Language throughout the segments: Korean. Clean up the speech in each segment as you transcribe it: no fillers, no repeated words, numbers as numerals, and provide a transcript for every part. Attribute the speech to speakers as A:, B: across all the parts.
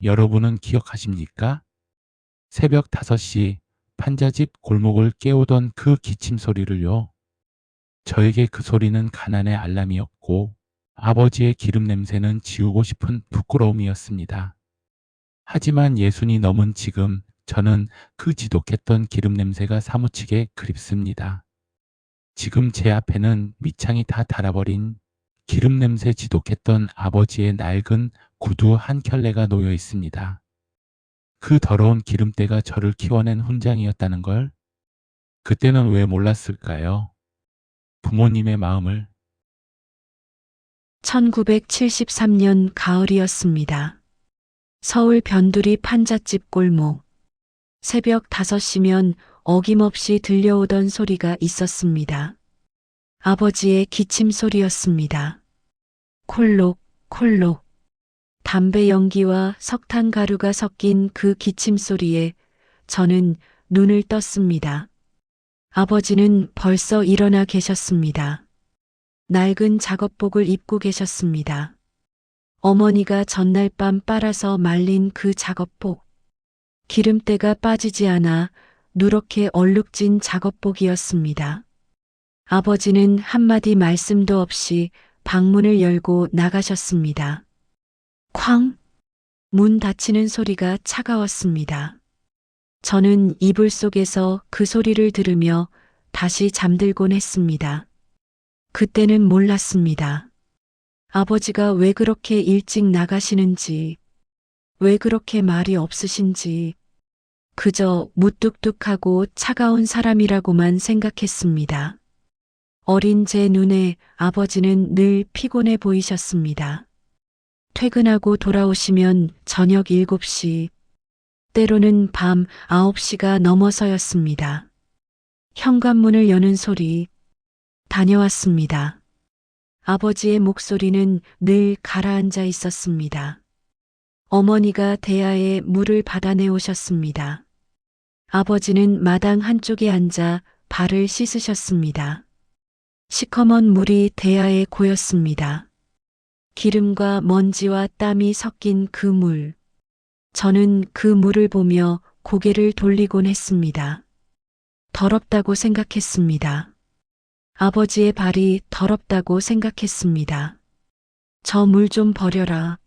A: 여러분은 기억하십니까? 새벽 5시 판자집 골목을 깨우던 그 기침 소리를요. 저에게 그 소리는 가난의 알람이었고 아버지의 기름 냄새는 지우고 싶은 부끄러움이었습니다. 하지만 예순이 넘은 지금 저는 그 지독했던 기름 냄새가 사무치게 그립습니다. 지금 제 앞에는 밑창이 다 닳아버린 기름 냄새 지독했던 아버지의 낡은 구두 한 켤레가 놓여 있습니다. 그 더러운 기름때가 저를 키워낸 훈장이었다는 걸 그때는 왜 몰랐을까요? 부모님의 마음을.
B: 1973년 가을이었습니다. 서울 변두리 판잣집 골목. 새벽 5시면 어김없이 들려오던 소리가 있었습니다. 아버지의 기침 소리였습니다. 콜록, 콜록. 담배 연기와 석탄 가루가 섞인 그 기침 소리에 저는 눈을 떴습니다. 아버지는 벌써 일어나 계셨습니다. 낡은 작업복을 입고 계셨습니다. 어머니가 전날 밤 빨아서 말린 그 작업복. 기름때가 빠지지 않아 누렇게 얼룩진 작업복이었습니다. 아버지는 한마디 말씀도 없이 방문을 열고 나가셨습니다. 쾅! 문 닫히는 소리가 차가웠습니다. 저는 이불 속에서 그 소리를 들으며 다시 잠들곤 했습니다. 그때는 몰랐습니다. 아버지가 왜 그렇게 일찍 나가시는지, 왜 그렇게 말이 없으신지, 그저 무뚝뚝하고 차가운 사람이라고만 생각했습니다. 어린 제 눈에 아버지는 늘 피곤해 보이셨습니다. 퇴근하고 돌아오시면 저녁 7시, 때로는 밤 9시가 넘어서였습니다. 현관문을 여는 소리, 다녀왔습니다. 아버지의 목소리는 늘 가라앉아 있었습니다. 어머니가 대야에 물을 받아내 오셨습니다. 아버지는 마당 한쪽에 앉아 발을 씻으셨습니다. 시커먼 물이 대야에 고였습니다. 기름과 먼지와 땀이 섞인 그 물. 저는 그 물을 보며 고개를 돌리곤 했습니다. 더럽다고 생각했습니다. 아버지의 발이 더럽다고 생각했습니다. 저 물 좀 버려라.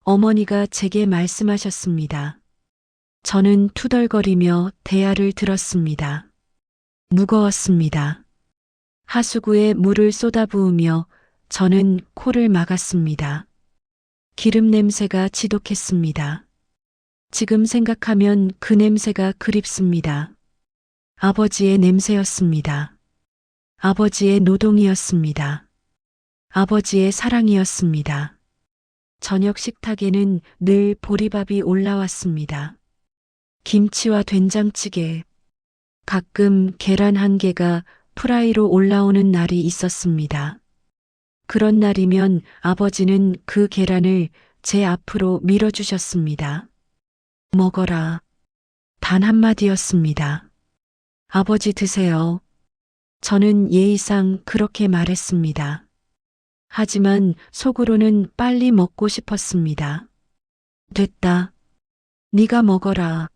B: 어머니가 제게 말씀하셨습니다. 저는 투덜거리며 대야를 들었습니다. 무거웠습니다. 하수구에 물을 쏟아부으며 저는 코를 막았습니다. 기름 냄새가 지독했습니다. 지금 생각하면 그 냄새가 그립습니다. 아버지의 냄새였습니다. 아버지의 노동이었습니다. 아버지의 사랑이었습니다. 저녁 식탁에는 늘 보리밥이 올라왔습니다. 김치와 된장찌개, 가끔 계란 한 개가 프라이로 올라오는 날이 있었습니다. 그런 날이면 아버지는 그 계란을 제 앞으로 밀어주셨습니다. 먹어라. 단 한마디였습니다. 아버지 드세요. 저는 예의상 그렇게 말했습니다. 하지만 속으로는 빨리 먹고 싶었습니다. 됐다. 네가 먹어라.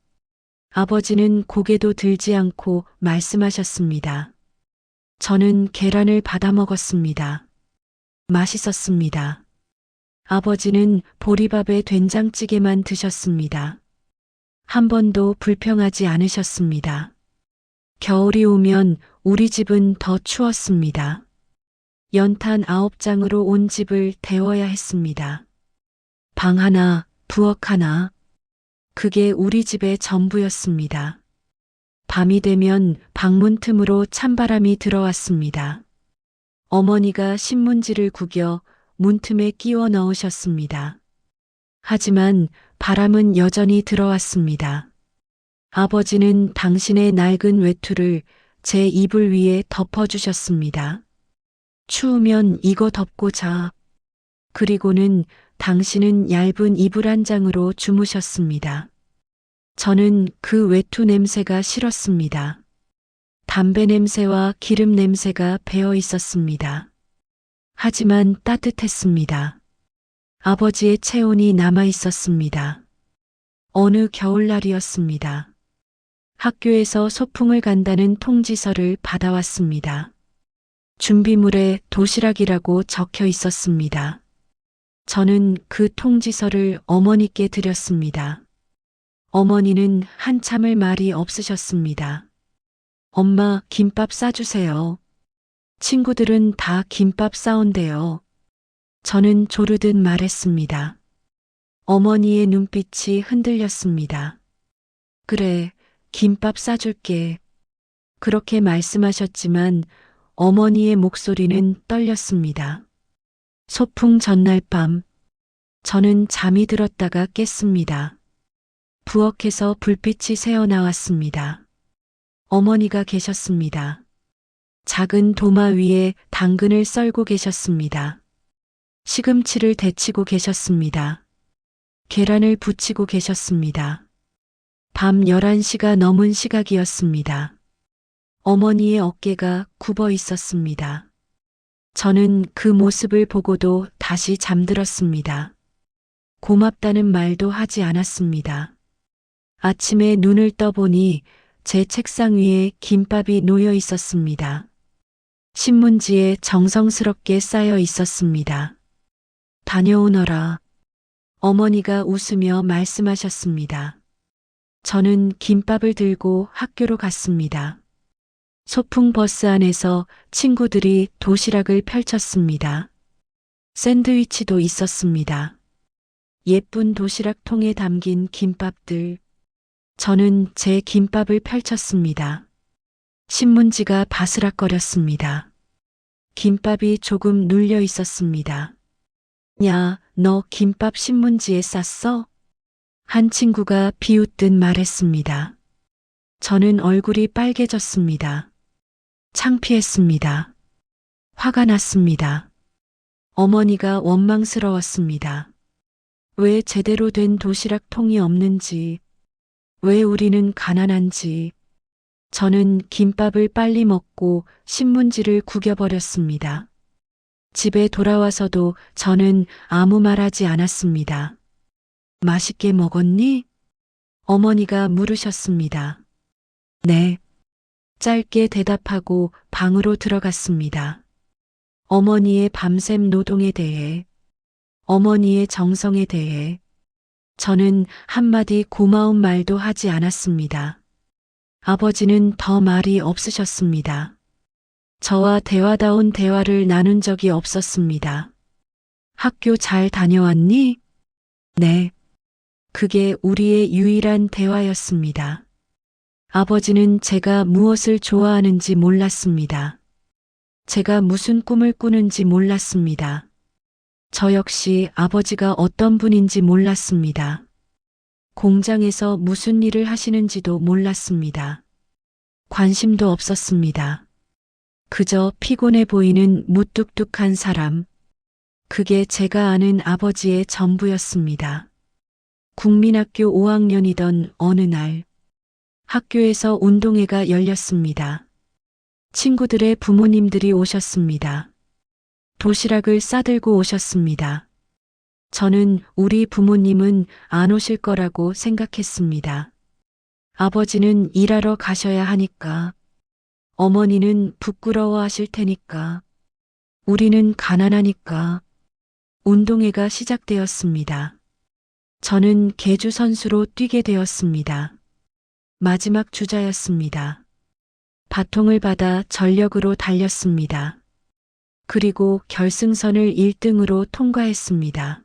B: 아버지는 고개도 들지 않고 말씀하셨습니다. 저는 계란을 받아 먹었습니다. 맛있었습니다. 아버지는 보리밥에 된장찌개만 드셨습니다. 한 번도 불평하지 않으셨습니다. 겨울이 오면 우리 집은 더 추웠습니다. 연탄 9장으로 온 집을 데워야 했습니다. 방 하나, 부엌 하나. 그게 우리 집의 전부였습니다. 밤이 되면 방문 틈으로 찬바람이 들어왔습니다. 어머니가 신문지를 구겨 문틈에 끼워 넣으셨습니다. 하지만 바람은 여전히 들어왔습니다. 아버지는 당신의 낡은 외투를 제 이불 위에 덮어주셨습니다. 추우면 이거 덮고 자. 그리고는 당신은 얇은 이불 한 장으로 주무셨습니다. 저는 그 외투 냄새가 싫었습니다. 담배 냄새와 기름 냄새가 배어 있었습니다. 하지만 따뜻했습니다. 아버지의 체온이 남아 있었습니다. 어느 겨울날이었습니다. 학교에서 소풍을 간다는 통지서를 받아왔습니다. 준비물에 도시락이라고 적혀 있었습니다. 저는 그 통지서를 어머니께 드렸습니다. 어머니는 한참을 말이 없으셨습니다. 엄마, 김밥 싸주세요. 친구들은 다 김밥 싸온대요. 저는 조르듯 말했습니다. 어머니의 눈빛이 흔들렸습니다. 그래, 김밥 싸줄게. 그렇게 말씀하셨지만 어머니의 목소리는 떨렸습니다. 소풍 전날 밤, 저는 잠이 들었다가 깼습니다. 부엌에서 불빛이 새어나왔습니다. 어머니가 계셨습니다. 작은 도마 위에 당근을 썰고 계셨습니다. 시금치를 데치고 계셨습니다. 계란을 부치고 계셨습니다. 밤 11시가 넘은 시각이었습니다. 어머니의 어깨가 굽어 있었습니다. 저는 그 모습을 보고도 다시 잠들었습니다. 고맙다는 말도 하지 않았습니다. 아침에 눈을 떠보니 제 책상 위에 김밥이 놓여 있었습니다. 신문지에 정성스럽게 쌓여 있었습니다. 다녀오너라. 어머니가 웃으며 말씀하셨습니다. 저는 김밥을 들고 학교로 갔습니다. 소풍 버스 안에서 친구들이 도시락을 펼쳤습니다. 샌드위치도 있었습니다. 예쁜 도시락통에 담긴 김밥들. 저는 제 김밥을 펼쳤습니다. 신문지가 바스락거렸습니다. 김밥이 조금 눌려 있었습니다. 야, 너 김밥 신문지에 쌌어? 한 친구가 비웃듯 말했습니다. 저는 얼굴이 빨개졌습니다. 창피했습니다. 화가 났습니다. 어머니가 원망스러웠습니다. 왜 제대로 된 도시락통이 없는지, 왜 우리는 가난한지. 저는 김밥을 빨리 먹고 신문지를 구겨버렸습니다. 집에 돌아와서도 저는 아무 말 하지 않았습니다. 맛있게 먹었니? 어머니가 물으셨습니다. 네. 짧게 대답하고 방으로 들어갔습니다. 어머니의 밤샘 노동에 대해, 어머니의 정성에 대해 저는 한마디 고마운 말도 하지 않았습니다. 아버지는 더 말이 없으셨습니다. 저와 대화다운 대화를 나눈 적이 없었습니다. 학교 잘 다녀왔니? 네. 그게 우리의 유일한 대화였습니다. 아버지는 제가 무엇을 좋아하는지 몰랐습니다. 제가 무슨 꿈을 꾸는지 몰랐습니다. 저 역시 아버지가 어떤 분인지 몰랐습니다. 공장에서 무슨 일을 하시는지도 몰랐습니다. 관심도 없었습니다. 그저 피곤해 보이는 무뚝뚝한 사람. 그게 제가 아는 아버지의 전부였습니다. 국민학교 5학년이던 어느 날, 학교에서 운동회가 열렸습니다. 친구들의 부모님들이 오셨습니다. 도시락을 싸들고 오셨습니다. 저는 우리 부모님은 안 오실 거라고 생각했습니다. 아버지는 일하러 가셔야 하니까, 어머니는 부끄러워하실 테니까, 우리는 가난하니까. 운동회가 시작되었습니다. 저는 계주 선수로 뛰게 되었습니다. 마지막 주자였습니다. 바통을 받아 전력으로 달렸습니다. 그리고 결승선을 1등으로 통과했습니다.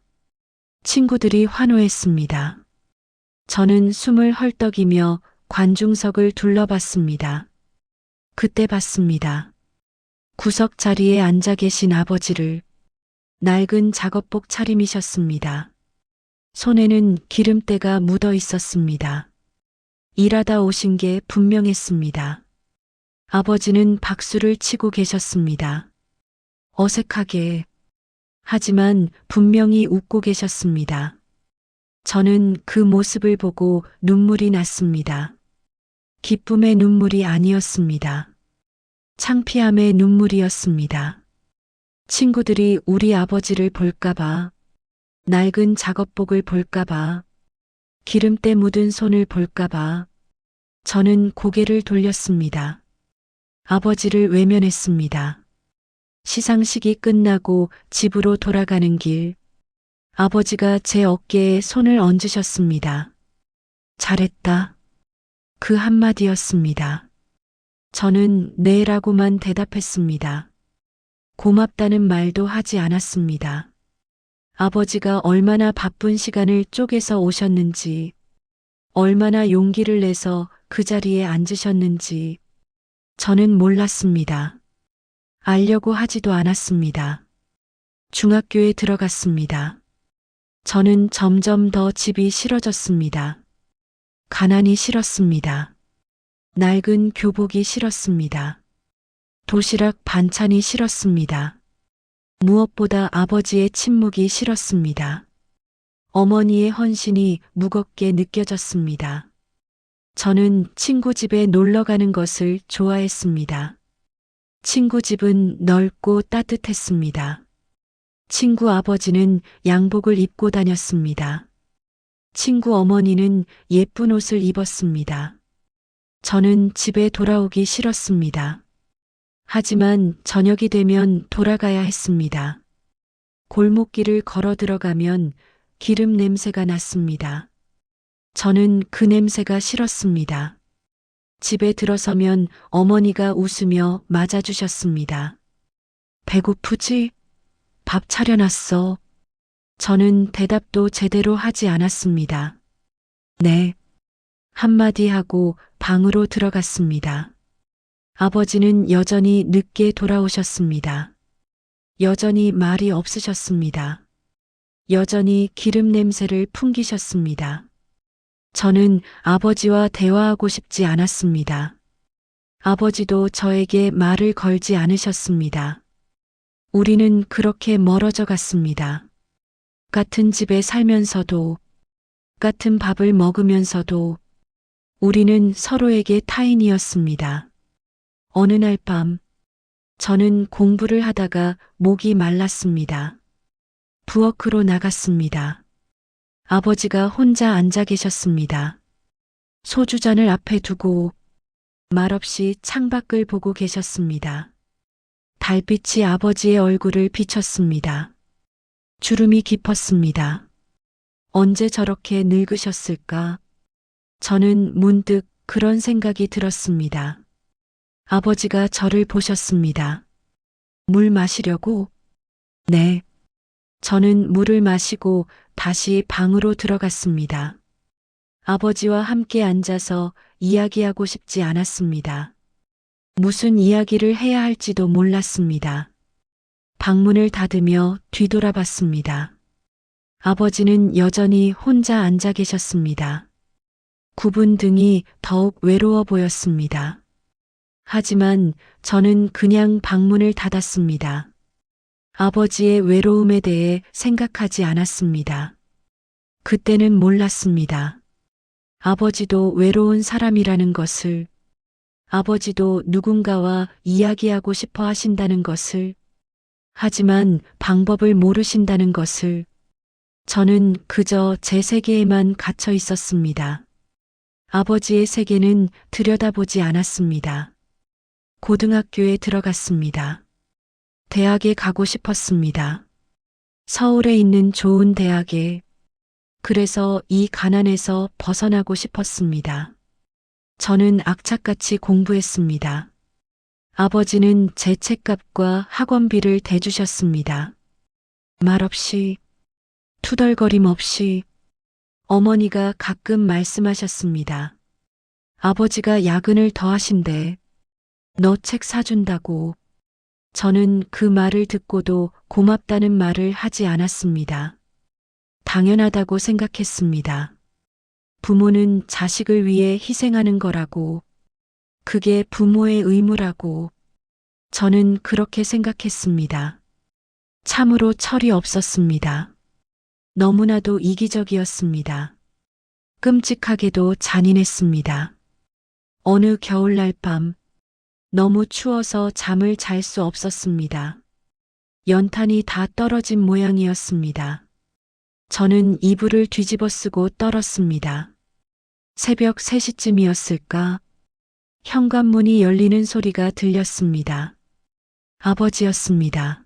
B: 친구들이 환호했습니다. 저는 숨을 헐떡이며 관중석을 둘러봤습니다. 그때 봤습니다. 구석 자리에 앉아 계신 아버지를. 낡은 작업복 차림이셨습니다. 손에는 기름때가 묻어 있었습니다. 일하다 오신 게 분명했습니다. 아버지는 박수를 치고 계셨습니다. 어색하게. 하지만 분명히 웃고 계셨습니다. 저는 그 모습을 보고 눈물이 났습니다. 기쁨의 눈물이 아니었습니다. 창피함의 눈물이었습니다. 친구들이 우리 아버지를 볼까봐, 낡은 작업복을 볼까봐, 기름때 묻은 손을 볼까봐 저는 고개를 돌렸습니다. 아버지를 외면했습니다. 시상식이 끝나고 집으로 돌아가는 길, 아버지가 제 어깨에 손을 얹으셨습니다. 잘했다. 그 한마디였습니다. 저는 네라고만 대답했습니다. 고맙다는 말도 하지 않았습니다. 아버지가 얼마나 바쁜 시간을 쪼개서 오셨는지, 얼마나 용기를 내서 그 자리에 앉으셨는지 저는 몰랐습니다. 알려고 하지도 않았습니다. 중학교에 들어갔습니다. 저는 점점 더 집이 싫어졌습니다. 가난이 싫었습니다. 낡은 교복이 싫었습니다. 도시락 반찬이 싫었습니다. 무엇보다 아버지의 침묵이 싫었습니다. 어머니의 헌신이 무겁게 느껴졌습니다. 저는 친구 집에 놀러 가는 것을 좋아했습니다. 친구 집은 넓고 따뜻했습니다. 친구 아버지는 양복을 입고 다녔습니다. 친구 어머니는 예쁜 옷을 입었습니다. 저는 집에 돌아오기 싫었습니다. 하지만 저녁이 되면 돌아가야 했습니다. 골목길을 걸어 들어가면 기름 냄새가 났습니다. 저는 그 냄새가 싫었습니다. 집에 들어서면 어머니가 웃으며 맞아주셨습니다. 배고프지? 밥 차려놨어. 저는 대답도 제대로 하지 않았습니다. 네. 한마디 하고 방으로 들어갔습니다. 아버지는 여전히 늦게 돌아오셨습니다. 여전히 말이 없으셨습니다. 여전히 기름 냄새를 풍기셨습니다. 저는 아버지와 대화하고 싶지 않았습니다. 아버지도 저에게 말을 걸지 않으셨습니다. 우리는 그렇게 멀어져 갔습니다. 같은 집에 살면서도, 같은 밥을 먹으면서도 우리는 서로에게 타인이었습니다. 어느 날 밤, 저는 공부를 하다가 목이 말랐습니다. 부엌으로 나갔습니다. 아버지가 혼자 앉아 계셨습니다. 소주잔을 앞에 두고 말없이 창밖을 보고 계셨습니다. 달빛이 아버지의 얼굴을 비쳤습니다. 주름이 깊었습니다. 언제 저렇게 늙으셨을까? 저는 문득 그런 생각이 들었습니다. 아버지가 저를 보셨습니다. 물 마시려고? 네. 저는 물을 마시고 다시 방으로 들어갔습니다. 아버지와 함께 앉아서 이야기하고 싶지 않았습니다. 무슨 이야기를 해야 할지도 몰랐습니다. 방문을 닫으며 뒤돌아봤습니다. 아버지는 여전히 혼자 앉아 계셨습니다. 굽은 등이 더욱 외로워 보였습니다. 하지만 저는 그냥 방문을 닫았습니다. 아버지의 외로움에 대해 생각하지 않았습니다. 그때는 몰랐습니다. 아버지도 외로운 사람이라는 것을, 아버지도 누군가와 이야기하고 싶어 하신다는 것을, 하지만 방법을 모르신다는 것을, 저는 그저 제 세계에만 갇혀 있었습니다. 아버지의 세계는 들여다보지 않았습니다. 고등학교에 들어갔습니다. 대학에 가고 싶었습니다. 서울에 있는 좋은 대학에. 그래서 이 가난에서 벗어나고 싶었습니다. 저는 악착같이 공부했습니다. 아버지는 제 책값과 학원비를 대주셨습니다. 말없이, 투덜거림 없이. 어머니가 가끔 말씀하셨습니다. 아버지가 야근을 더 하신대. 너 책 사준다고. 저는 그 말을 듣고도 고맙다는 말을 하지 않았습니다. 당연하다고 생각했습니다. 부모는 자식을 위해 희생하는 거라고, 그게 부모의 의무라고, 저는 그렇게 생각했습니다. 참으로 철이 없었습니다. 너무나도 이기적이었습니다. 끔찍하게도 잔인했습니다. 어느 겨울날 밤, 너무 추워서 잠을 잘 수 없었습니다. 연탄이 다 떨어진 모양이었습니다. 저는 이불을 뒤집어 쓰고 떨었습니다. 새벽 3시쯤이었을까? 현관문이 열리는 소리가 들렸습니다. 아버지였습니다.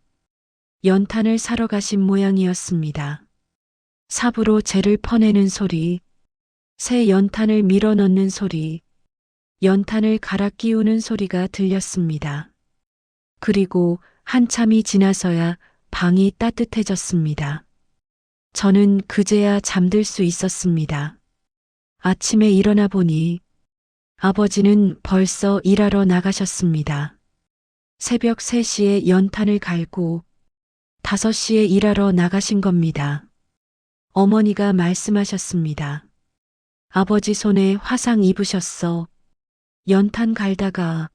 B: 연탄을 사러 가신 모양이었습니다. 삽으로 재를 퍼내는 소리, 새 연탄을 밀어 넣는 소리, 연탄을 갈아 끼우는 소리가 들렸습니다. 그리고 한참이 지나서야 방이 따뜻해졌습니다. 저는 그제야 잠들 수 있었습니다. 아침에 일어나 보니 아버지는 벌써 일하러 나가셨습니다. 새벽 3시에 연탄을 갈고 5시에 일하러 나가신 겁니다. 어머니가 말씀하셨습니다. 아버지 손에 화상 입으셨어. 연탄 갈다가.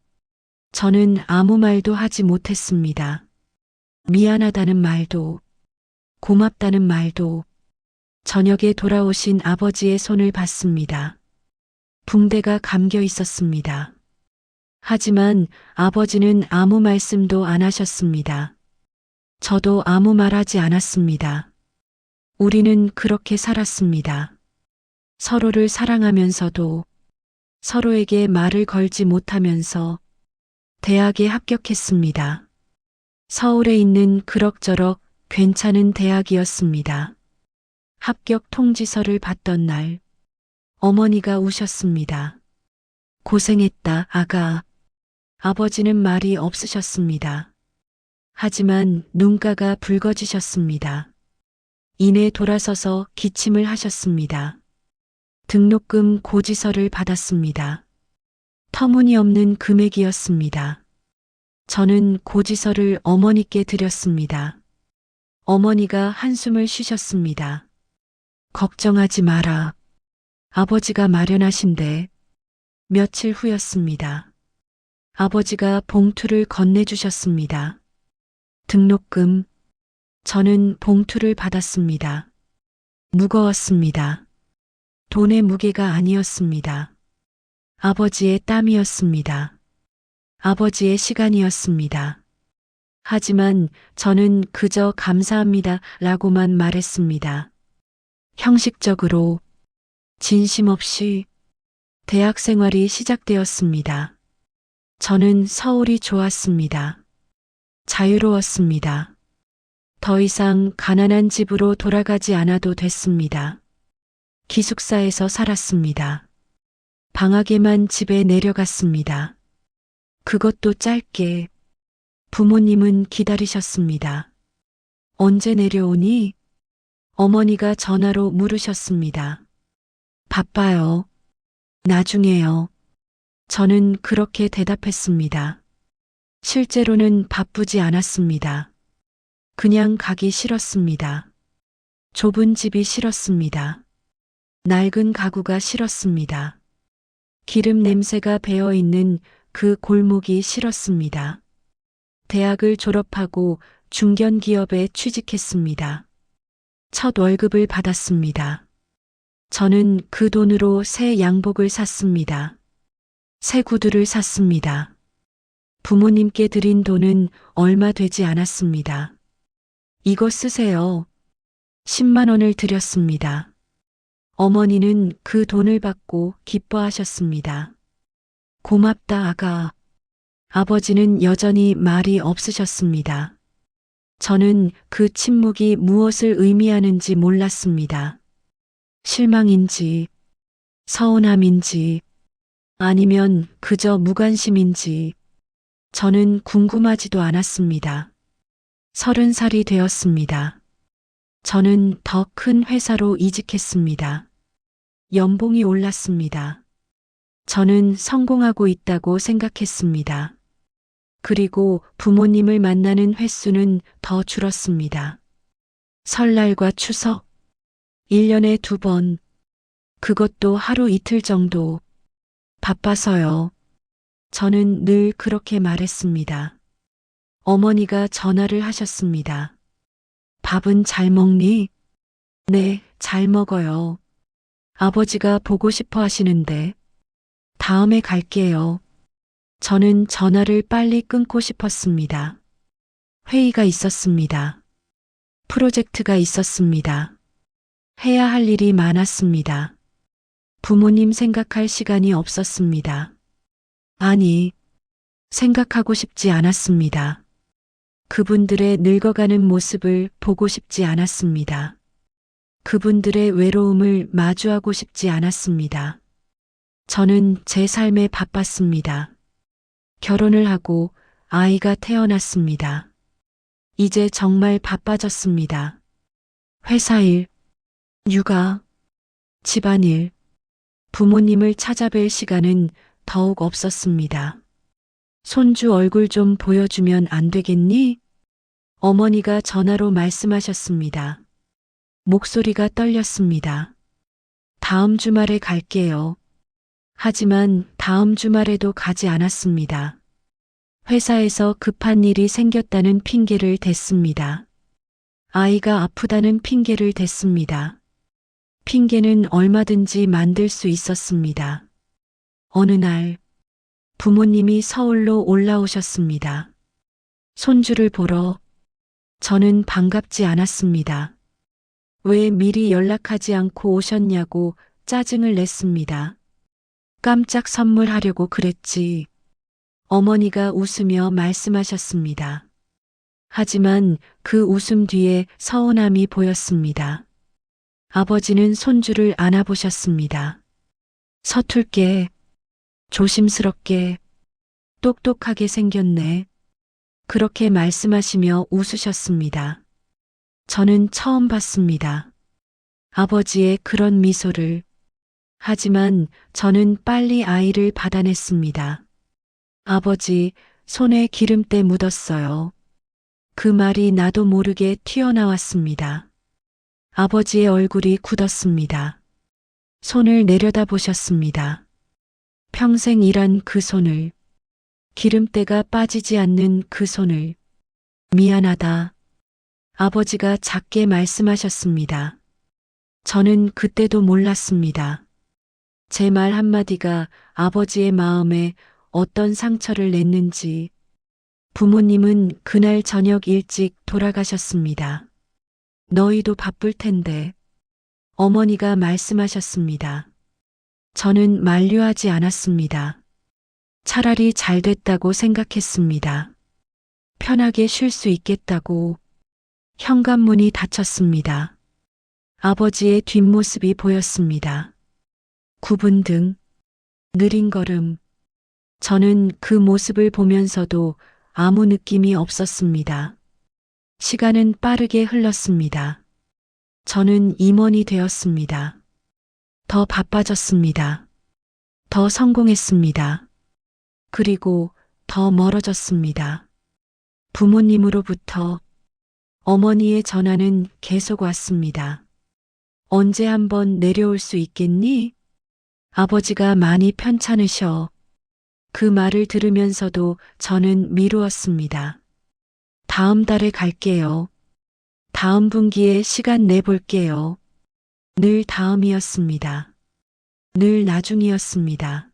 B: 저는 아무 말도 하지 못했습니다. 미안하다는 말도, 고맙다는 말도. 저녁에 돌아오신 아버지의 손을 봤습니다. 붕대가 감겨 있었습니다. 하지만 아버지는 아무 말씀도 안 하셨습니다. 저도 아무 말 하지 않았습니다. 우리는 그렇게 살았습니다. 서로를 사랑하면서도 서로에게 말을 걸지 못하면서 대학에 합격했습니다. 서울에 있는 그럭저럭 괜찮은 대학이었습니다. 합격 통지서를 받던 날, 어머니가 우셨습니다. 고생했다, 아가. 아버지는 말이 없으셨습니다. 하지만 눈가가 붉어지셨습니다. 이내 돌아서서 기침을 하셨습니다. 등록금 고지서를 받았습니다. 터무니없는 금액이었습니다. 저는 고지서를 어머니께 드렸습니다. 어머니가 한숨을 쉬셨습니다. 걱정하지 마라. 아버지가 마련하신대. 며칠 후였습니다. 아버지가 봉투를 건네주셨습니다. 등록금. 저는 봉투를 받았습니다. 무거웠습니다. 돈의 무게가 아니었습니다. 아버지의 땀이었습니다. 아버지의 시간이었습니다. 하지만 저는 그저 감사합니다 라고만 말했습니다. 형식적으로, 진심 없이 대학 생활이 시작되었습니다. 저는 서울이 좋았습니다. 자유로웠습니다. 더 이상 가난한 집으로 돌아가지 않아도 됐습니다. 기숙사에서 살았습니다. 방학에만 집에 내려갔습니다. 그것도 짧게. 부모님은 기다리셨습니다. 언제 내려오니? 어머니가 전화로 물으셨습니다. 바빠요. 나중에요. 저는 그렇게 대답했습니다. 실제로는 바쁘지 않았습니다. 그냥 가기 싫었습니다. 좁은 집이 싫었습니다. 낡은 가구가 싫었습니다. 기름 냄새가 배어 있는 그 골목이 싫었습니다. 대학을 졸업하고 중견기업에 취직했습니다. 첫 월급을 받았습니다. 저는 그 돈으로 새 양복을 샀습니다. 새 구두를 샀습니다. 부모님께 드린 돈은 얼마 되지 않았습니다. 이거 쓰세요. 10만 원을 드렸습니다. 어머니는 그 돈을 받고 기뻐하셨습니다. 고맙다, 아가. 아버지는 여전히 말이 없으셨습니다. 저는 그 침묵이 무엇을 의미하는지 몰랐습니다. 실망인지, 서운함인지, 아니면 그저 무관심인지, 저는 궁금하지도 않았습니다. 30살이 되었습니다. 저는 더 큰 회사로 이직했습니다. 연봉이 올랐습니다. 저는 성공하고 있다고 생각했습니다. 그리고 부모님을 만나는 횟수는 더 줄었습니다. 설날과 추석, 1년에 2번, 그것도 하루 이틀 정도. 바빠서요. 저는 늘 그렇게 말했습니다. 어머니가 전화를 하셨습니다. 밥은 잘 먹니? 네, 잘 먹어요. 아버지가 보고 싶어 하시는데. 다음에 갈게요. 저는 전화를 빨리 끊고 싶었습니다. 회의가 있었습니다. 프로젝트가 있었습니다. 해야 할 일이 많았습니다. 부모님 생각할 시간이 없었습니다. 아니, 생각하고 싶지 않았습니다. 그분들의 늙어가는 모습을 보고 싶지 않았습니다. 그분들의 외로움을 마주하고 싶지 않았습니다. 저는 제 삶에 바빴습니다. 결혼을 하고 아이가 태어났습니다. 이제 정말 바빠졌습니다. 회사 일, 육아, 집안일, 부모님을 찾아뵐 시간은 더욱 없었습니다. 손주 얼굴 좀 보여주면 안 되겠니? 어머니가 전화로 말씀하셨습니다. 목소리가 떨렸습니다. 다음 주말에 갈게요. 하지만 다음 주말에도 가지 않았습니다. 회사에서 급한 일이 생겼다는 핑계를 댔습니다. 아이가 아프다는 핑계를 댔습니다. 핑계는 얼마든지 만들 수 있었습니다. 어느 날 부모님이 서울로 올라오셨습니다. 손주를 보러. 저는 반갑지 않았습니다. 왜 미리 연락하지 않고 오셨냐고 짜증을 냈습니다. 깜짝 선물하려고 그랬지. 어머니가 웃으며 말씀하셨습니다. 하지만 그 웃음 뒤에 서운함이 보였습니다. 아버지는 손주를 안아보셨습니다. 서툴게, 조심스럽게, 똑똑하게 생겼네. 그렇게 말씀하시며 웃으셨습니다. 저는 처음 봤습니다. 아버지의 그런 미소를. 하지만 저는 빨리 아이를 받아냈습니다. 아버지, 손에 기름때 묻었어요. 그 말이 나도 모르게 튀어나왔습니다. 아버지의 얼굴이 굳었습니다. 손을 내려다 보셨습니다. 평생 일한 그 손을, 기름때가 빠지지 않는 그 손을. 미안하다. 아버지가 작게 말씀하셨습니다. 저는 그때도 몰랐습니다. 제 말 한마디가 아버지의 마음에 어떤 상처를 냈는지. 부모님은 그날 저녁 일찍 돌아가셨습니다. 너희도 바쁠 텐데. 어머니가 말씀하셨습니다. 저는 만류하지 않았습니다. 차라리 잘 됐다고 생각했습니다. 편하게 쉴 수 있겠다고. 현관문이 닫혔습니다. 아버지의 뒷모습이 보였습니다. 굽은 등, 느린 걸음. 저는 그 모습을 보면서도 아무 느낌이 없었습니다. 시간은 빠르게 흘렀습니다. 저는 임원이 되었습니다. 더 바빠졌습니다. 더 성공했습니다. 그리고 더 멀어졌습니다. 부모님으로부터 어머니의 전화는 계속 왔습니다. 언제 한번 내려올 수 있겠니? 아버지가 많이 편찮으셔. 그 말을 들으면서도 저는 미루었습니다. 다음 달에 갈게요. 다음 분기에 시간 내볼게요. 늘 다음이었습니다. 늘 나중이었습니다.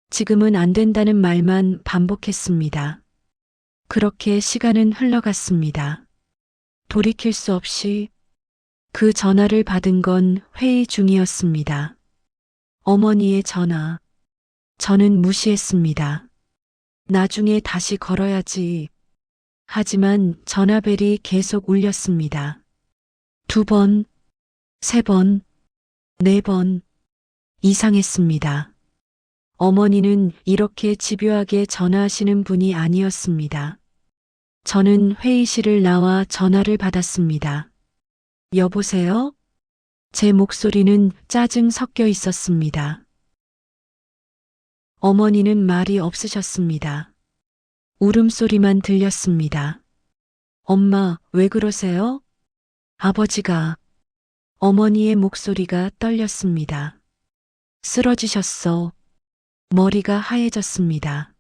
B: 지금은 안 된다는 말만 반복했습니다. 그렇게 시간은 흘러갔습니다. 돌이킬 수 없이. 그 전화를 받은 건 회의 중이었습니다. 어머니의 전화. 저는 무시했습니다. 나중에 다시 걸어야지. 하지만 전화벨이 계속 울렸습니다. 2번, 3번, 4번 이상했습니다. 어머니는 이렇게 집요하게 전화하시는 분이 아니었습니다. 저는 회의실을 나와 전화를 받았습니다. 여보세요? 제 목소리는 짜증 섞여 있었습니다. 어머니는 말이 없으셨습니다. 울음소리만 들렸습니다. 엄마, 왜 그러세요? 아버지가. 어머니의 목소리가 떨렸습니다. 쓰러지셨어. 머리가 하얘졌습니다.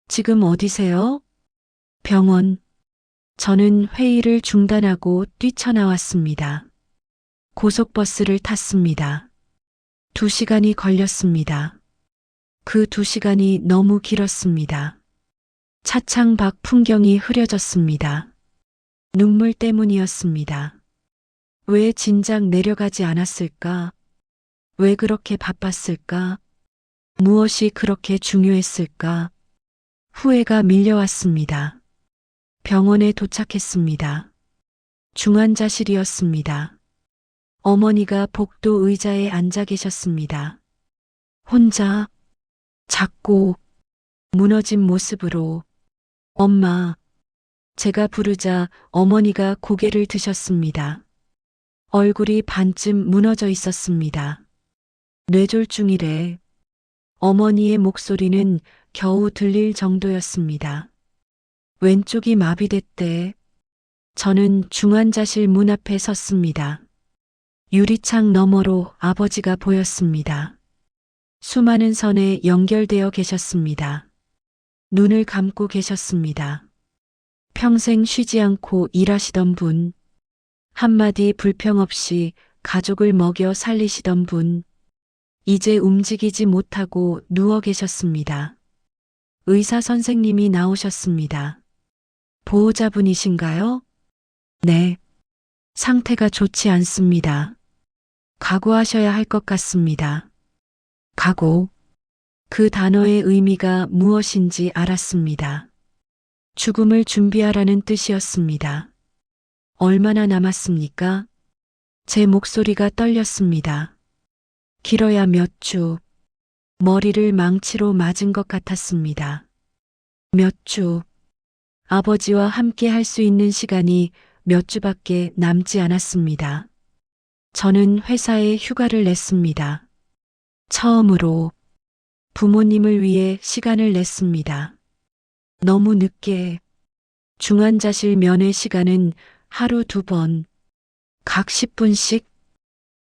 B: 지금 어디세요? 병원. 저는 회의를 중단하고 뛰쳐나왔습니다. 고속버스를 탔습니다. 2시간이 걸렸습니다. 그 2시간이 너무 길었습니다. 차창 밖 풍경이 흐려졌습니다. 눈물 때문이었습니다. 왜 진작 내려가지 않았을까? 왜 그렇게 바빴을까? 무엇이 그렇게 중요했을까? 후회가 밀려왔습니다. 병원에 도착했습니다. 중환자실이었습니다. 어머니가 복도 의자에 앉아 계셨습니다. 혼자 작고 무너진 모습으로 엄마, 제가 부르자 어머니가 고개를 드셨습니다. 얼굴이 반쯤 무너져 있었습니다. 뇌졸중이래. 어머니의 목소리는 겨우 들릴 정도였습니다. 왼쪽이 마비됐대. 저는 중환자실 문 앞에 섰습니다. 유리창 너머로 아버지가 보였습니다. 수많은 선에 연결되어 계셨습니다. 눈을 감고 계셨습니다. 평생 쉬지 않고 일하시던 분, 한마디 불평 없이 가족을 먹여 살리시던 분, 이제 움직이지 못하고 누워 계셨습니다. 의사 선생님이 나오셨습니다. 보호자분이신가요? 네. 상태가 좋지 않습니다. 각오하셔야 할 것 같습니다. 각오. 그 단어의 의미가 무엇인지 알았습니다. 죽음을 준비하라는 뜻이었습니다. 얼마나 남았습니까? 제 목소리가 떨렸습니다. 길어야 몇 주. 머리를 망치로 맞은 것 같았습니다. 몇 주. 아버지와 함께 할 수 있는 시간이 몇 주밖에 남지 않았습니다. 저는 회사에 휴가를 냈습니다. 처음으로 부모님을 위해 시간을 냈습니다. 너무 늦게 중환자실 면회 시간은 하루 2번, 각 10분씩.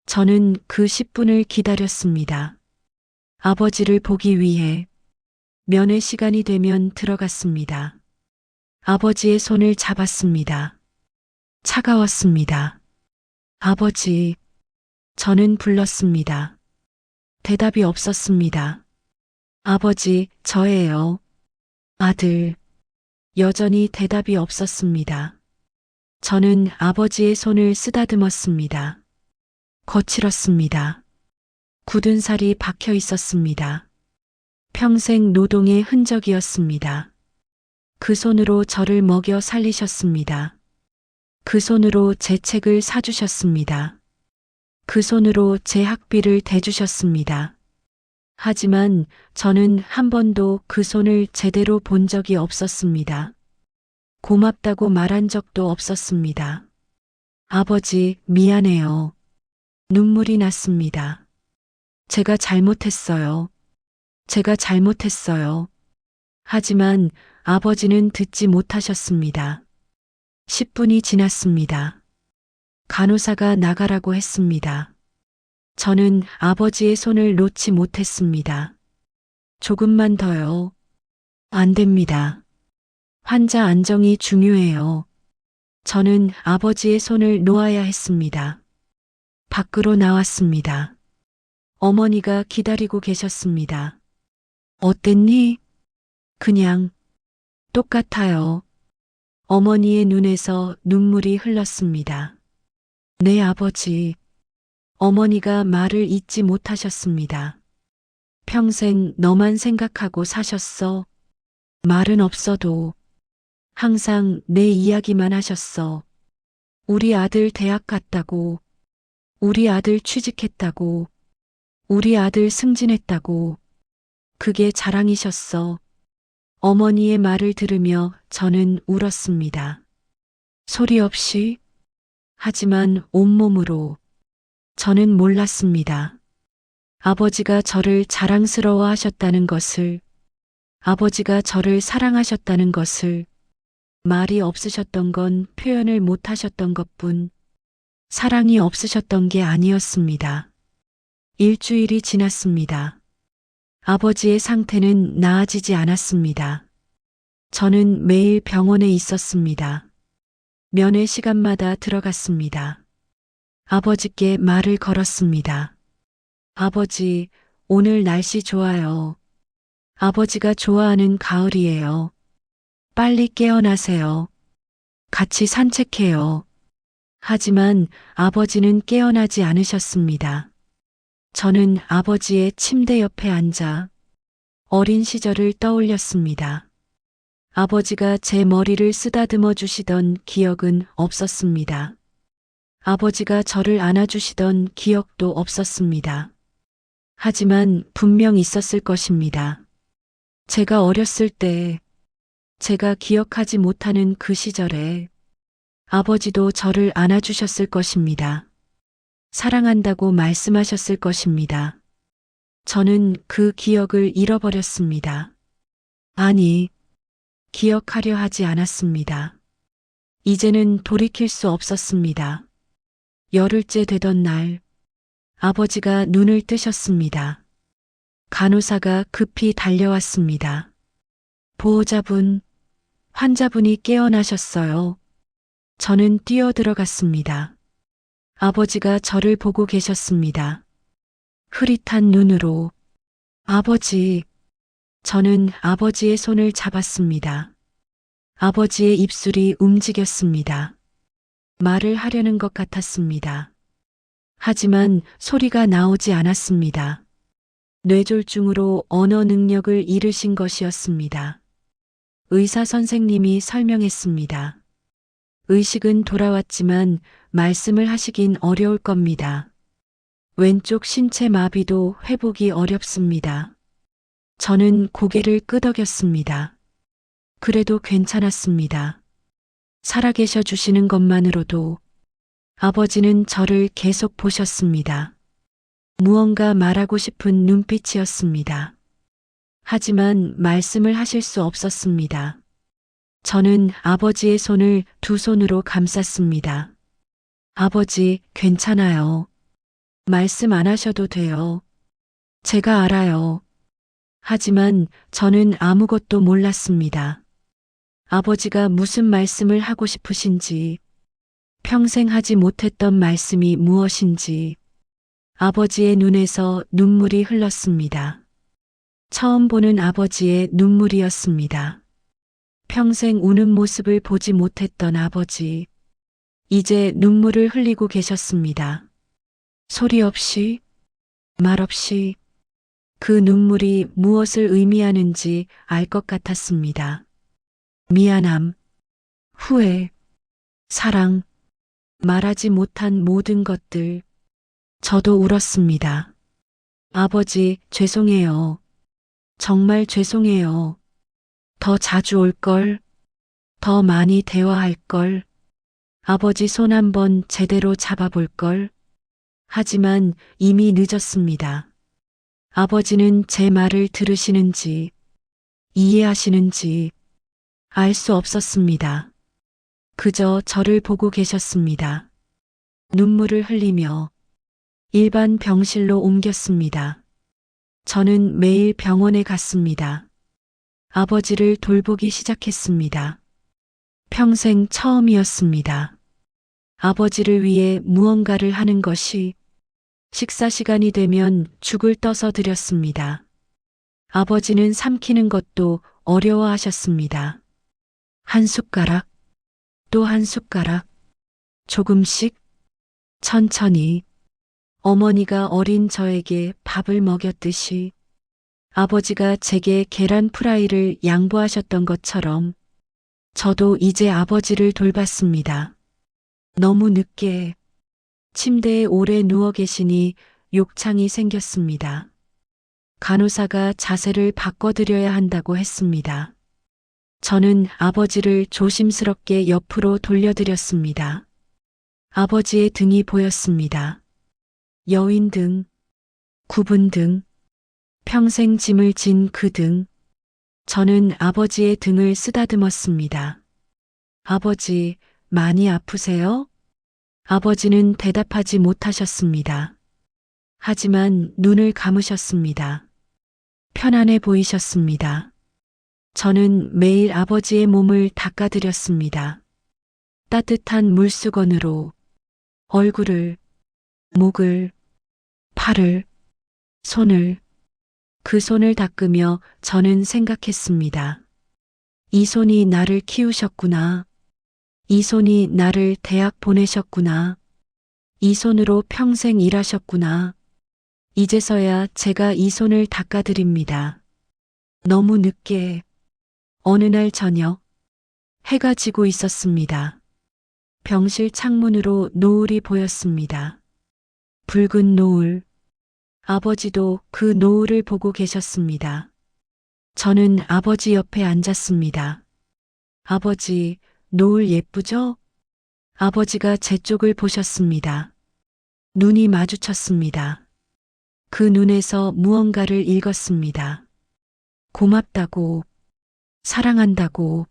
B: 저는 그 10분을 기다렸습니다. 아버지를 보기 위해 면회 시간이 되면 들어갔습니다. 아버지의 손을 잡았습니다. 차가웠습니다. 아버지, 저는 불렀습니다. 대답이 없었습니다. 아버지, 저예요. 아들. 여전히 대답이 없었습니다. 저는 아버지의 손을 쓰다듬었습니다. 거칠었습니다. 굳은 살이 박혀 있었습니다. 평생 노동의 흔적이었습니다. 그 손으로 저를 먹여 살리셨습니다. 그 손으로 제 책을 사주셨습니다. 그 손으로 제 학비를 대주셨습니다. 하지만 저는 한 번도 그 손을 제대로 본 적이 없었습니다. 고맙다고 말한 적도 없었습니다. 아버지, 미안해요. 눈물이 났습니다. 제가 잘못했어요. 제가 잘못했어요. 하지만 아버지는 듣지 못하셨습니다. 10분이 지났습니다. 간호사가 나가라고 했습니다. 저는 아버지의 손을 놓지 못했습니다. 조금만 더요. 안 됩니다. 환자 안정이 중요해요. 저는 아버지의 손을 놓아야 했습니다. 밖으로 나왔습니다. 어머니가 기다리고 계셨습니다. 어땠니? 그냥 똑같아요. 어머니의 눈에서 눈물이 흘렀습니다. 네, 아버지. 어머니가 말을 잇지 못하셨습니다. 평생 너만 생각하고 사셨어. 말은 없어도 항상 내 이야기만 하셨어. 우리 아들 대학 갔다고, 우리 아들 취직했다고, 우리 아들 승진했다고. 그게 자랑이셨어. 어머니의 말을 들으며 저는 울었습니다. 소리 없이, 하지만 온몸으로. 저는 몰랐습니다. 아버지가 저를 자랑스러워 하셨다는 것을, 아버지가 저를 사랑하셨다는 것을, 말이 없으셨던 건 표현을 못 하셨던 것뿐, 사랑이 없으셨던 게 아니었습니다. 일주일이 지났습니다. 아버지의 상태는 나아지지 않았습니다. 저는 매일 병원에 있었습니다. 면회 시간마다 들어갔습니다. 아버지께 말을 걸었습니다. 아버지, 오늘 날씨 좋아요. 아버지가 좋아하는 가을이에요. 빨리 깨어나세요. 같이 산책해요. 하지만 아버지는 깨어나지 않으셨습니다. 저는 아버지의 침대 옆에 앉아 어린 시절을 떠올렸습니다. 아버지가 제 머리를 쓰다듬어 주시던 기억은 없었습니다. 아버지가 저를 안아주시던 기억도 없었습니다. 하지만 분명 있었을 것입니다. 제가 어렸을 때, 제가 기억하지 못하는 그 시절에 아버지도 저를 안아주셨을 것입니다. 사랑한다고 말씀하셨을 것입니다. 저는 그 기억을 잃어버렸습니다. 아니, 기억하려 하지 않았습니다. 이제는 돌이킬 수 없었습니다. 열흘째 되던 날, 아버지가 눈을 뜨셨습니다. 간호사가 급히 달려왔습니다. 보호자분, 환자분이 깨어나셨어요. 저는 뛰어들어갔습니다. 아버지가 저를 보고 계셨습니다. 흐릿한 눈으로, 아버지, 저는 아버지의 손을 잡았습니다. 아버지의 입술이 움직였습니다. 말을 하려는 것 같았습니다. 하지만 소리가 나오지 않았습니다. 뇌졸중으로 언어 능력을 잃으신 것이었습니다. 의사 선생님이 설명했습니다. 의식은 돌아왔지만 말씀을 하시긴 어려울 겁니다. 왼쪽 신체 마비도 회복이 어렵습니다. 저는 고개를 끄덕였습니다. 그래도 괜찮았습니다. 살아계셔 주시는 것만으로도 아버지는 저를 계속 보셨습니다. 무언가 말하고 싶은 눈빛이었습니다. 하지만 말씀을 하실 수 없었습니다. 저는 아버지의 손을 두 손으로 감쌌습니다. 아버지, 괜찮아요. 말씀 안 하셔도 돼요. 제가 알아요. 하지만 저는 아무것도 몰랐습니다. 아버지가 무슨 말씀을 하고 싶으신지, 평생 하지 못했던 말씀이 무엇인지, 아버지의 눈에서 눈물이 흘렀습니다. 처음 보는 아버지의 눈물이었습니다. 평생 우는 모습을 보지 못했던 아버지, 이제 눈물을 흘리고 계셨습니다. 소리 없이, 말 없이 그 눈물이 무엇을 의미하는지 알 것 같았습니다. 미안함, 후회, 사랑, 말하지 못한 모든 것들, 저도 울었습니다. 아버지, 죄송해요. 정말 죄송해요. 더 자주 올걸, 더 많이 대화할걸, 아버지 손 한번 제대로 잡아볼걸. 하지만 이미 늦었습니다. 아버지는 제 말을 들으시는지, 이해하시는지 알 수 없었습니다. 그저 저를 보고 계셨습니다. 눈물을 흘리며 일반 병실로 옮겼습니다. 저는 매일 병원에 갔습니다. 아버지를 돌보기 시작했습니다. 평생 처음이었습니다. 아버지를 위해 무언가를 하는 것이 식사 시간이 되면 죽을 떠서 드렸습니다. 아버지는 삼키는 것도 어려워하셨습니다. 한 숟가락, 또 한 숟가락, 조금씩, 천천히, 어머니가 어린 저에게 밥을 먹였듯이 아버지가 제게 계란 프라이를 양보하셨던 것처럼 저도 이제 아버지를 돌봤습니다. 너무 늦게 침대에 오래 누워 계시니 욕창이 생겼습니다. 간호사가 자세를 바꿔드려야 한다고 했습니다. 저는 아버지를 조심스럽게 옆으로 돌려드렸습니다. 아버지의 등이 보였습니다. 여인 등, 굽은 등, 평생 짐을 진 그 등. 저는 아버지의 등을 쓰다듬었습니다. 아버지, 많이 아프세요? 아버지는 대답하지 못하셨습니다. 하지만 눈을 감으셨습니다. 편안해 보이셨습니다. 저는 매일 아버지의 몸을 닦아드렸습니다. 따뜻한 물수건으로 얼굴을, 목을, 팔을, 손을, 그 손을 닦으며 저는 생각했습니다. 이 손이 나를 키우셨구나. 이 손이 나를 대학 보내셨구나. 이 손으로 평생 일하셨구나. 이제서야 제가 이 손을 닦아드립니다. 너무 늦게 어느 날 저녁 해가 지고 있었습니다. 병실 창문으로 노을이 보였습니다. 붉은 노을. 아버지도 그 노을을 보고 계셨습니다. 저는 아버지 옆에 앉았습니다. 아버지, 노을 예쁘죠? 아버지가 제 쪽을 보셨습니다. 눈이 마주쳤습니다. 그 눈에서 무언가를 읽었습니다. 고맙다고, 사랑한다고,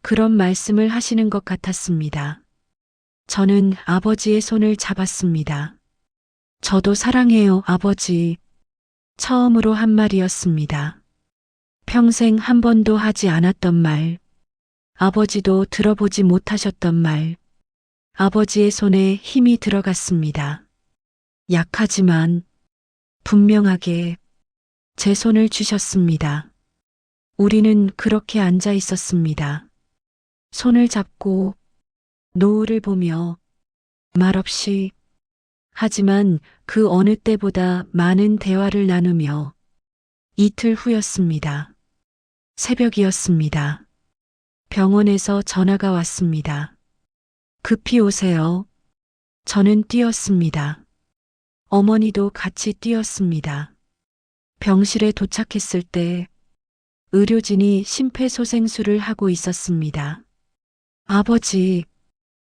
B: 그런 말씀을 하시는 것 같았습니다. 저는 아버지의 손을 잡았습니다. 저도 사랑해요, 아버지. 처음으로 한 말이었습니다. 평생 한 번도 하지 않았던 말. 아버지도 들어보지 못하셨던 말. 아버지의 손에 힘이 들어갔습니다. 약하지만 분명하게 제 손을 주셨습니다. 우리는 그렇게 앉아 있었습니다. 손을 잡고 노을을 보며 말없이 하지만 그 어느 때보다 많은 대화를 나누며 이틀 후였습니다. 새벽이었습니다. 병원에서 전화가 왔습니다. 급히 오세요. 저는 뛰었습니다. 어머니도 같이 뛰었습니다. 병실에 도착했을 때 의료진이 심폐소생술을 하고 있었습니다. 아버지,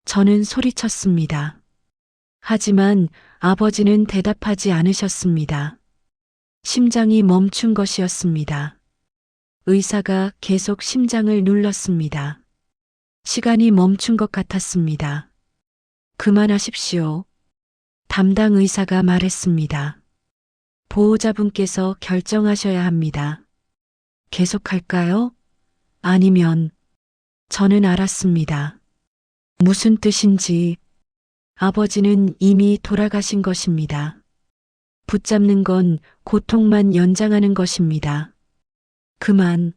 B: 저는 소리쳤습니다. 하지만 아버지는 대답하지 않으셨습니다. 심장이 멈춘 것이었습니다. 의사가 계속 심장을 눌렀습니다. 시간이 멈춘 것 같았습니다. 그만하십시오. 담당 의사가 말했습니다. 보호자분께서 결정하셔야 합니다. 계속할까요? 아니면 저는 알았습니다. 무슨 뜻인지 아버지는 이미 돌아가신 것입니다. 붙잡는 건 고통만 연장하는 것입니다. 그만.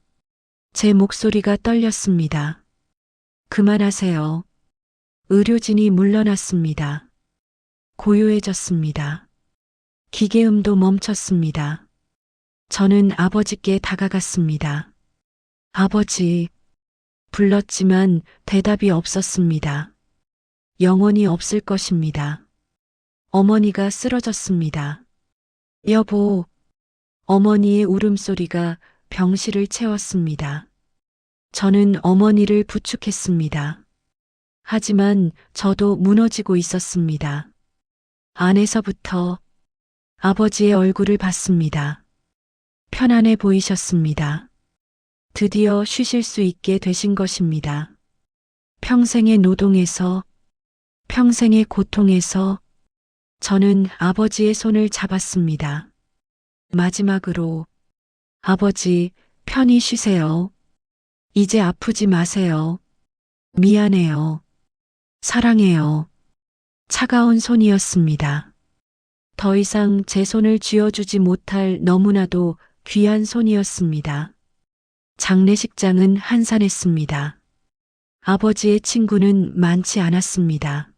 B: 제 목소리가 떨렸습니다. 그만하세요. 의료진이 물러났습니다. 고요해졌습니다. 기계음도 멈췄습니다. 저는 아버지께 다가갔습니다. 아버지. 불렀지만 대답이 없었습니다. 영원히 없을 것입니다. 어머니가 쓰러졌습니다. 여보. 어머니의 울음소리가 병실을 채웠습니다. 저는 어머니를 부축했습니다. 하지만 저도 무너지고 있었습니다. 안에서부터 아버지의 얼굴을 봤습니다. 편안해 보이셨습니다. 드디어 쉬실 수 있게 되신 것입니다. 평생의 노동에서, 평생의 고통에서 저는 아버지의 손을 잡았습니다. 마지막으로 아버지, 편히 쉬세요. 이제 아프지 마세요. 미안해요. 사랑해요. 차가운 손이었습니다. 더 이상 제 손을 쥐어주지 못할 너무나도 귀한 손이었습니다. 장례식장은 한산했습니다. 아버지의 친구는 많지 않았습니다.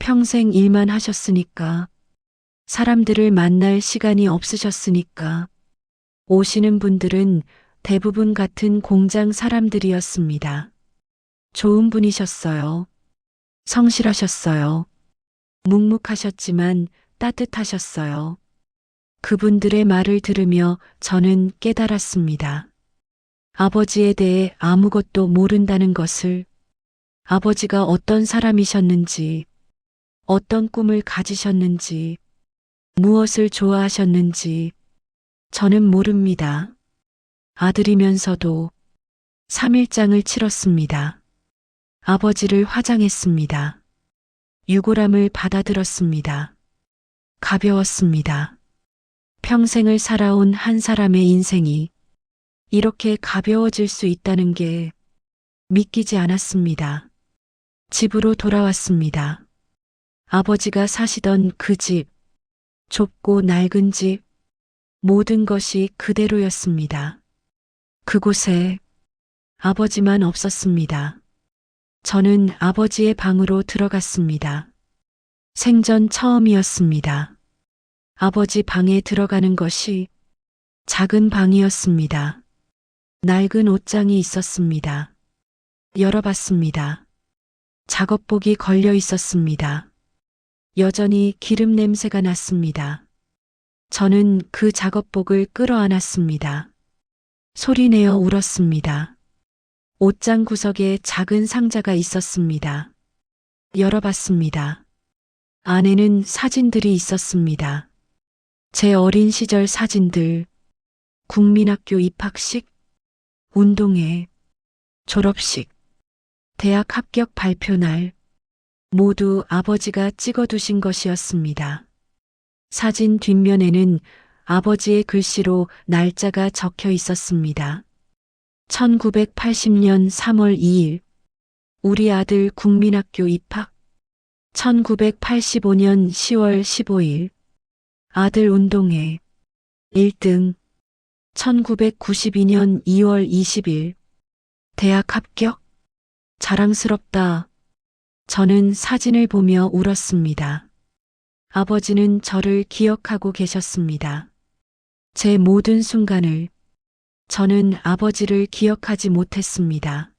B: 평생 일만 하셨으니까, 사람들을 만날 시간이 없으셨으니까, 오시는 분들은 대부분 같은 공장 사람들이었습니다. 좋은 분이셨어요. 성실하셨어요. 묵묵하셨지만 따뜻하셨어요. 그분들의 말을 들으며 저는 깨달았습니다. 아버지에 대해 아무것도 모른다는 것을, 아버지가 어떤 사람이셨는지, 어떤 꿈을 가지셨는지, 무엇을 좋아하셨는지, 저는 모릅니다. 아들이면서도 3일장을 치렀습니다. 아버지를 화장했습니다. 유골함을 받아들었습니다. 가벼웠습니다. 평생을 살아온 한 사람의 인생이 이렇게 가벼워질 수 있다는 게 믿기지 않았습니다. 집으로 돌아왔습니다. 아버지가 사시던 그 집, 좁고 낡은 집, 모든 것이 그대로였습니다. 그곳에 아버지만 없었습니다. 저는 아버지의 방으로 들어갔습니다. 생전 처음이었습니다. 아버지 방에 들어가는 것이 작은 방이었습니다. 낡은 옷장이 있었습니다. 열어봤습니다. 작업복이 걸려 있었습니다. 여전히 기름 냄새가 났습니다. 저는 그 작업복을 끌어안았습니다. 소리내어 울었습니다. 옷장 구석에 작은 상자가 있었습니다. 열어봤습니다. 안에는 사진들이 있었습니다. 제 어린 시절 사진들, 국민학교 입학식, 운동회, 졸업식, 대학 합격 발표날, 모두 아버지가 찍어두신 것이었습니다. 사진 뒷면에는 아버지의 글씨로 날짜가 적혀 있었습니다. 1980년 3월 2일, 우리 아들 국민학교 입학. 1985년 10월 15일, 아들 운동회 1등. 1992년 2월 20일, 대학 합격. 자랑스럽다. 저는 사진을 보며 울었습니다. 아버지는 저를 기억하고 계셨습니다. 제 모든 순간을, 저는 아버지를 기억하지 못했습니다.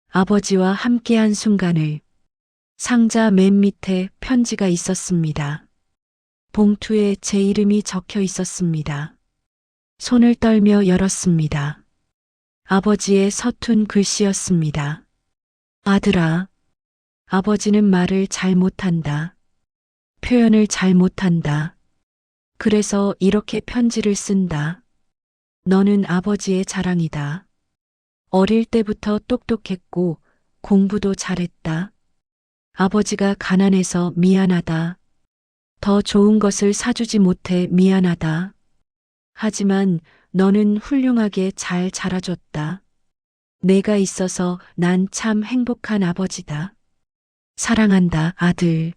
B: 아버지와 함께한 순간을, 상자 맨 밑에 편지가 있었습니다. 봉투에 제 이름이 적혀 있었습니다. 손을 떨며 열었습니다. 아버지의 서툰 글씨였습니다. 아들아, 아버지는 말을 잘 못한다. 표현을 잘 못한다. 그래서 이렇게 편지를 쓴다. 너는 아버지의 자랑이다. 어릴 때부터 똑똑했고 공부도 잘했다. 아버지가 가난해서 미안하다. 더 좋은 것을 사주지 못해 미안하다. 하지만 너는 훌륭하게 잘 자라줬다. 내가 있어서 난 참 행복한 아버지다. 사랑한다, 아들.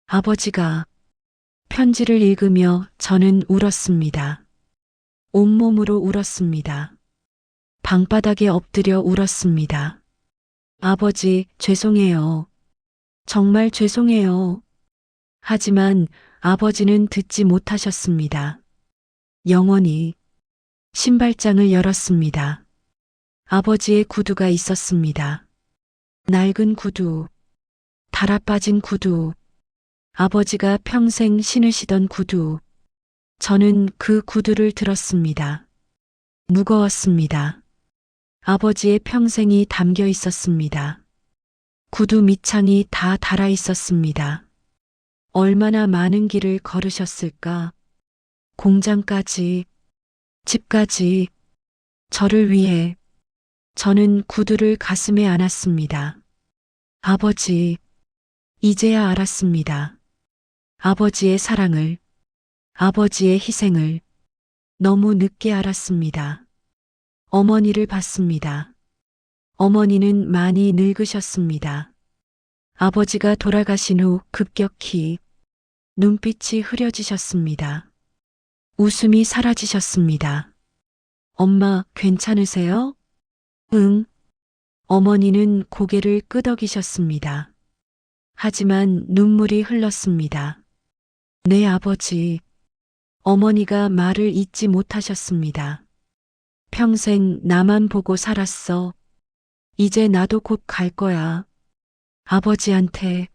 B: 아버지가 편지를 읽으며 저는 울었습니다. 온몸으로 울었습니다. 방바닥에 엎드려 울었습니다. 아버지, 죄송해요. 정말 죄송해요. 하지만 아버지는 듣지 못하셨습니다. 영원히 신발장을 열었습니다. 아버지의 구두가 있었습니다. 낡은 구두, 달아빠진 구두, 아버지가 평생 신으시던 구두. 저는 그 구두를 들었습니다. 무거웠습니다. 아버지의 평생이 담겨 있었습니다. 구두 밑창이 다 닳아 있었습니다. 얼마나 많은 길을 걸으셨을까? 공장까지, 집까지, 저를 위해. 저는 구두를 가슴에 안았습니다. 아버지, 이제야 알았습니다. 아버지의 사랑을, 아버지의 희생을 너무 늦게 알았습니다. 어머니를 봤습니다. 어머니는 많이 늙으셨습니다. 아버지가 돌아가신 후 급격히 눈빛이 흐려지셨습니다. 웃음이 사라지셨습니다. 엄마, 괜찮으세요? 응. 어머니는 고개를 끄덕이셨습니다. 하지만 눈물이 흘렀습니다. 내 아버지. 어머니가 말을 잇지 못하셨습니다. 평생 나만 보고 살았어. 이제 나도 곧 갈 거야. 아버지한테.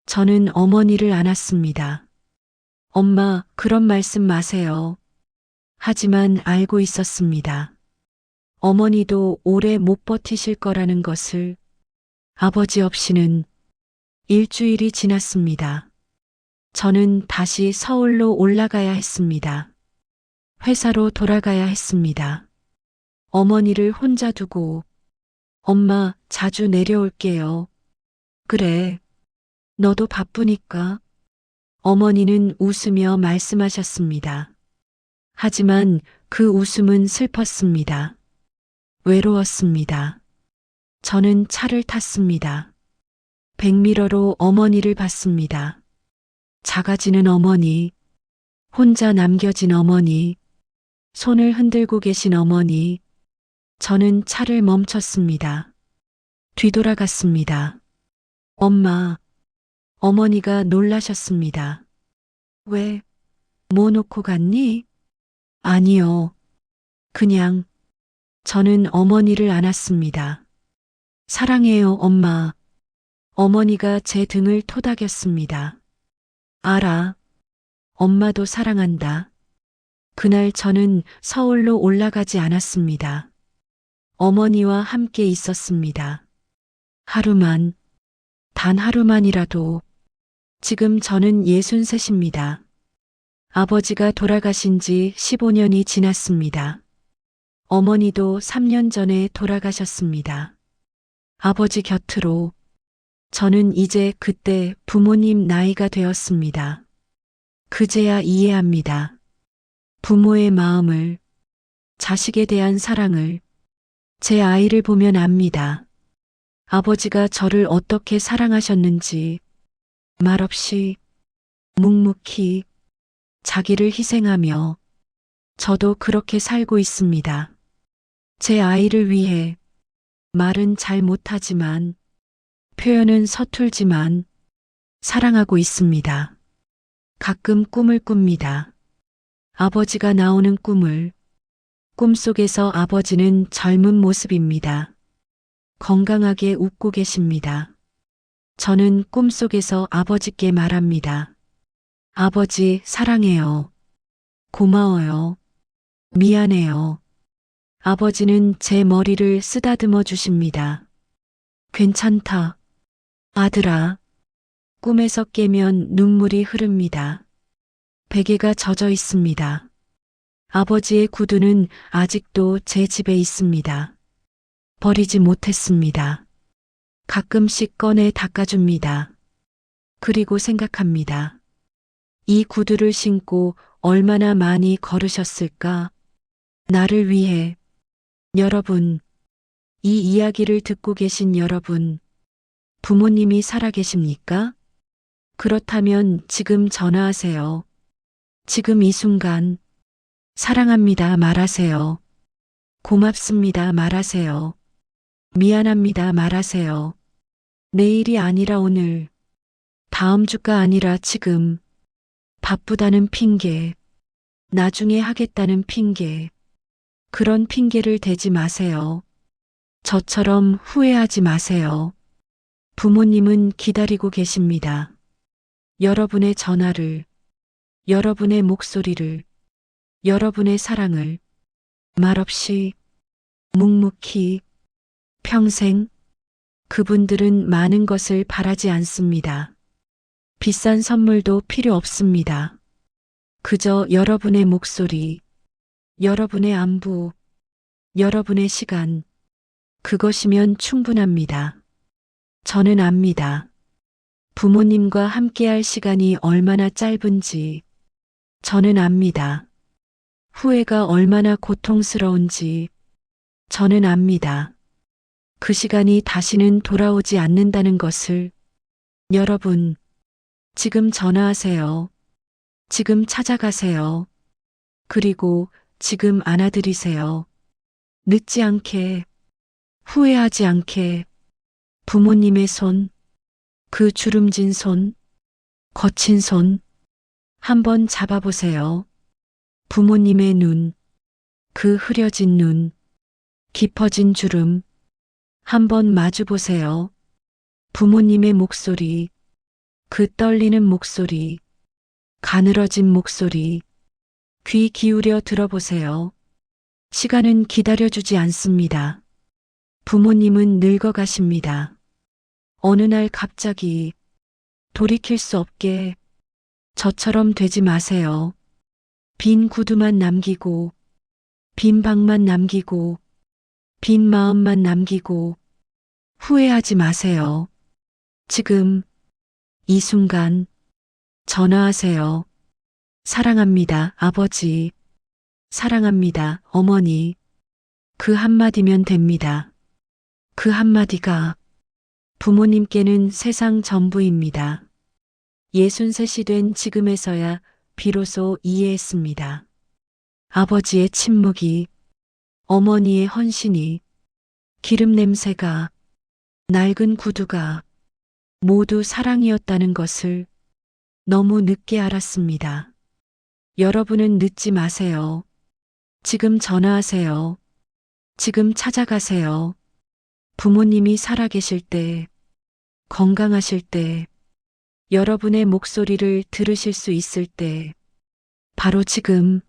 B: 저는 어머니를 안았습니다. 엄마, 그런 말씀 마세요. 하지만 알고 있었습니다. 어머니도 오래 못 버티실 거라는 것을. 아버지 없이는. 일주일이 지났습니다. 저는 다시 서울로 올라가야 했습니다. 회사로 돌아가야 했습니다. 어머니를 혼자 두고. 엄마, 자주 내려올게요. 그래. 너도 바쁘니까. 어머니는 웃으며 말씀하셨습니다. 하지만 그 웃음은 슬펐습니다. 외로웠습니다. 저는 차를 탔습니다. 백미러로 어머니를 봤습니다. 작아지는 어머니, 혼자 남겨진 어머니, 손을 흔들고 계신 어머니. 저는 차를 멈췄습니다. 뒤돌아갔습니다. 엄마, 어머니가 놀라셨습니다. 왜, 뭐 놓고 갔니? 아니요. 그냥, 저는 어머니를 안았습니다. 사랑해요, 엄마. 어머니가 제 등을 토닥였습니다. 알아. 엄마도 사랑한다. 그날 저는 서울로 올라가지 않았습니다. 어머니와 함께 있었습니다. 하루만, 단 하루만이라도. 지금 저는 63입니다. 아버지가 돌아가신 지 15년이 지났습니다. 어머니도 3년 전에 돌아가셨습니다. 아버지 곁으로 저는 이제 그때 부모님 나이가 되었습니다. 그제야 이해합니다. 부모의 마음을, 자식에 대한 사랑을, 제 아이를 보면 압니다. 아버지가 저를 어떻게 사랑하셨는지 말없이 묵묵히 자기를 희생하며 저도 그렇게 살고 있습니다. 제 아이를 위해 말은 잘 못하지만 표현은 서툴지만 사랑하고 있습니다. 가끔 꿈을 꿉니다. 아버지가 나오는 꿈을. 꿈속에서 아버지는 젊은 모습입니다. 건강하게 웃고 계십니다. 저는 꿈속에서 아버지께 말합니다. 아버지 사랑해요. 고마워요. 미안해요. 아버지는 제 머리를 쓰다듬어 주십니다. 괜찮다. 아들아. 꿈에서 깨면 눈물이 흐릅니다. 베개가 젖어 있습니다. 아버지의 구두는 아직도 제 집에 있습니다. 버리지 못했습니다. 가끔씩 꺼내 닦아줍니다. 그리고 생각합니다. 이 구두를 신고 얼마나 많이 걸으셨을까? 나를 위해. 여러분, 이 이야기를 듣고 계신 여러분, 부모님이 살아계십니까? 그렇다면 지금 전화하세요. 지금 이 순간, 사랑합니다 말하세요. 고맙습니다 말하세요. 미안합니다 말하세요. 내일이 아니라 오늘, 다음 주가 아니라 지금, 바쁘다는 핑계, 나중에 하겠다는 핑계, 그런 핑계를 대지 마세요. 저처럼 후회하지 마세요. 부모님은 기다리고 계십니다. 여러분의 전화를, 여러분의 목소리를, 여러분의 사랑을 말없이 묵묵히 평생. 그분들은 많은 것을 바라지 않습니다. 비싼 선물도 필요 없습니다. 그저 여러분의 목소리, 여러분의 안부, 여러분의 시간, 그것이면 충분합니다. 저는 압니다. 부모님과 함께할 시간이 얼마나 짧은지 저는 압니다. 후회가 얼마나 고통스러운지 저는 압니다. 그 시간이 다시는 돌아오지 않는다는 것을. 여러분, 지금 전화하세요. 지금 찾아가세요. 그리고 지금 안아드리세요. 늦지 않게, 후회하지 않게. 부모님의 손, 그 주름진 손, 거친 손, 한번 잡아보세요. 부모님의 눈, 그 흐려진 눈, 깊어진 주름, 한번 마주보세요. 부모님의 목소리, 그 떨리는 목소리, 가늘어진 목소리, 귀 기울여 들어보세요. 시간은 기다려주지 않습니다. 부모님은 늙어가십니다. 어느 날 갑자기 돌이킬 수 없게. 저처럼 되지 마세요. 빈 구두만 남기고, 빈 방만 남기고, 빈 마음만 남기고, 후회하지 마세요. 지금, 이 순간, 전화하세요. 사랑합니다, 아버지. 사랑합니다, 어머니. 그 한마디면 됩니다. 그 한마디가 부모님께는 세상 전부입니다. 63이 된 지금에서야 비로소 이해했습니다. 아버지의 침묵이, 어머니의 헌신이, 기름 냄새가, 낡은 구두가 모두 사랑이었다는 것을 너무 늦게 알았습니다. 여러분은 늦지 마세요. 지금 전화하세요. 지금 찾아가세요. 부모님이 살아계실 때, 건강하실 때, 여러분의 목소리를 들으실 수 있을 때, 바로 지금